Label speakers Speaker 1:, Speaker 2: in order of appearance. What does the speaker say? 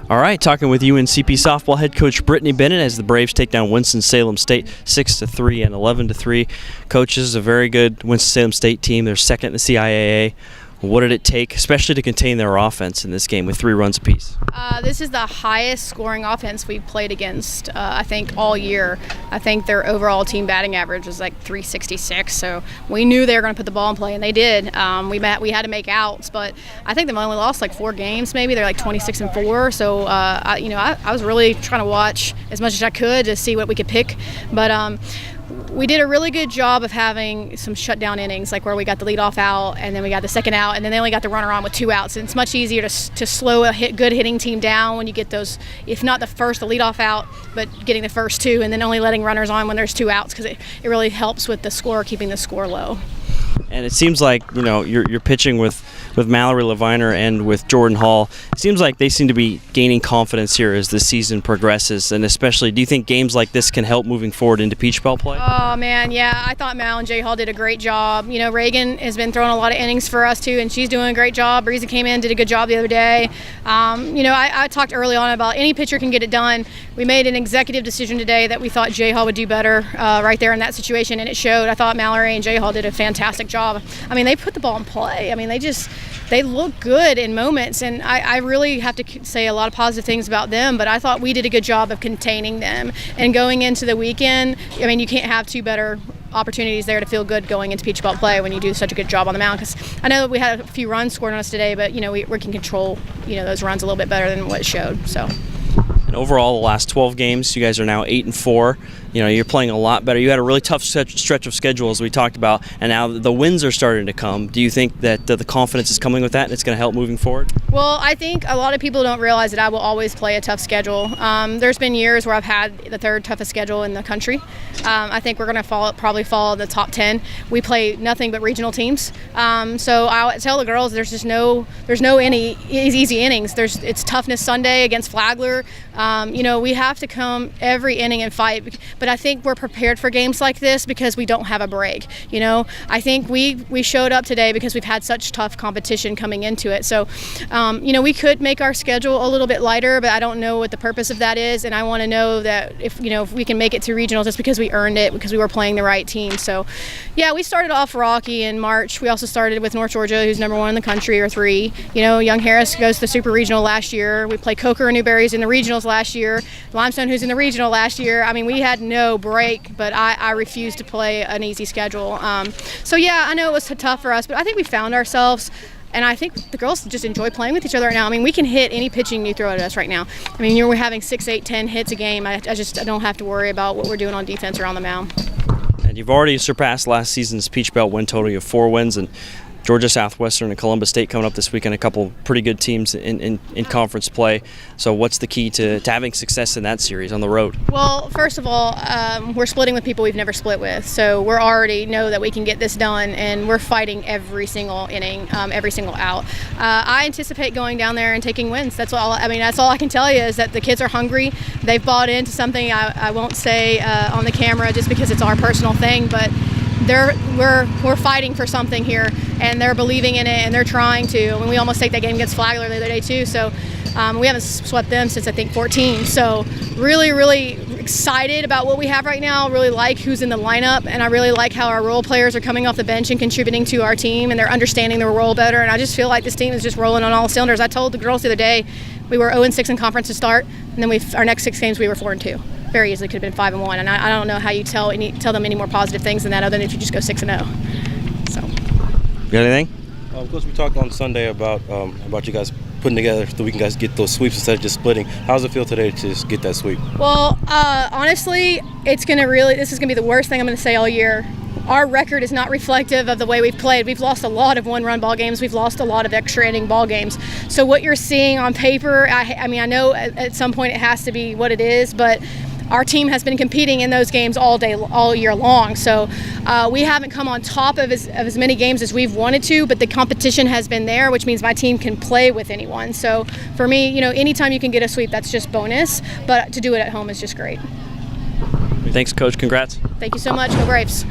Speaker 1: All right, talking with UNCP softball head coach Brittany Bennett as the Braves take down Winston-Salem State 6-3 and 11-3. Coach, this is a very good Winston-Salem State team. They're second in the CIAA. What did it take, especially to contain their offense in this game with 3 runs apiece?
Speaker 2: This is the highest scoring offense we've played against, I think, all year. I think their overall team batting average was like 366, so we knew they were going to put the ball in play, and they did. We had to make outs, but I think they've only lost like 4 games maybe. They're like 26-4, so I was really trying to watch as much as I could to see what we could pick, but we did a really good job of having some shutdown innings, like where we got the leadoff out and then we got the second out, and then they only got the runner on with 2 outs. And it's much easier to slow a good hitting team down when you get those, if not the leadoff out, but getting the first 2 and then only letting runners on when there's 2 outs, because it really helps with the score, keeping the score low.
Speaker 1: And it seems like, you're pitching with Mallory Leviner and with Jordan Hall. It seems like they seem to be gaining confidence here as the season progresses, and especially, do you think games like this can help moving forward into Peach Belt play?
Speaker 2: Oh, man, yeah. I thought Mal and Jay Hall did a great job. Reagan has been throwing a lot of innings for us, too, and she's doing a great job. Breezy came in, did a good job the other day. I talked early on about any pitcher can get it done. We made an executive decision today that we thought Jay Hall would do better right there in that situation, and it showed. I thought Mallory and Jay Hall did a fantastic job. They put the ball in play. They look good in moments, and I really have to say a lot of positive things about them, but I thought we did a good job of containing them. And going into the weekend, you can't have 2 better opportunities there to feel good going into Peach Belt play when you do such a good job on the mound, because I know that we had a few runs scored on us today, but we can control those runs a little bit better than what it showed. So.
Speaker 1: And overall, the last 12 games, you guys are now 8-4. You're playing a lot better. You had a really tough stretch of schedule, as we talked about, and now the wins are starting to come. Do you think that the confidence is coming with that, and it's going to help moving forward?
Speaker 2: Well, I think a lot of people don't realize that I will always play a tough schedule. There's been years where I've had the 3rd toughest schedule in the country. I think we're going to probably follow the top 10. We play nothing but regional teams. So I tell the girls there's no any easy innings. It's toughness Sunday against Flagler. We have to come every inning and fight. But I think we're prepared for games like this because we don't have a break. I think we showed up today because we've had such tough competition coming into it. So, we could make our schedule a little bit lighter, but I don't know what the purpose of that is. And I want to know that if we can make it to regionals, it's because we earned it, because we were playing the right team. So, yeah, we started off rocky in March. We also started with North Georgia, who's number 1 in the country, or 3. Young Harris goes to the Super Regional last year. We played Coker and Newberry's in the regionals last year. Limestone, who's in the regional last year. We had no break, but I refused to play an easy schedule. So yeah, I know it was tough for us, but I think we found ourselves, and I think the girls just enjoy playing with each other right now. We can hit any pitching you throw at us right now. We're having 6, 8, 10 hits a game. I don't have to worry about what we're doing on defense or on the mound.
Speaker 1: And you've already surpassed last season's Peach Belt win total. You have 4 wins, and Georgia Southwestern and Columbus State coming up this weekend, a couple pretty good teams in conference play. So what's the key to having success in that series on the road?
Speaker 2: Well, first of all, we're splitting with people we've never split with. So we're already know that we can get this done, and we're fighting every single inning, every single out. I anticipate going down there and taking wins. That's all. That's all I can tell you is that the kids are hungry. They've bought into something I won't say on the camera just because it's our personal thing, but we're fighting for something here, and they're believing in it, and they're trying to. And we almost take that game against Flagler the other day too. So we haven't swept them since I think 14. So really, really excited about what we have right now. Really like who's in the lineup, and I really like how our role players are coming off the bench and contributing to our team, and they're understanding their role better. And I just feel like this team is just rolling on all cylinders. I told the girls the other day we were 0-6 in conference to start, and then our next 6 games we were 4-2. Very easily could have been 5-1, and I don't know how you tell them any more positive things than that, other than if you just go 6-0. So.
Speaker 1: You got anything?
Speaker 3: Of course, we talked on Sunday about you guys putting together so we can guys get those sweeps instead of just splitting. How does it feel today to just get that sweep?
Speaker 2: Well, honestly, this is gonna be the worst thing I'm gonna say all year. Our record is not reflective of the way we've played. We've lost a lot of 1-run ball games. We've lost a lot of extra inning ball games. So what you're seeing on paper, I know at some point it has to be what it is, but our team has been competing in those games all year long. So we haven't come on top of as many games as we've wanted to, but the competition has been there, which means my team can play with anyone. So for me, anytime you can get a sweep, that's just bonus. But to do it at home is just great.
Speaker 1: Thanks, Coach. Congrats.
Speaker 2: Thank you so much. Go Braves.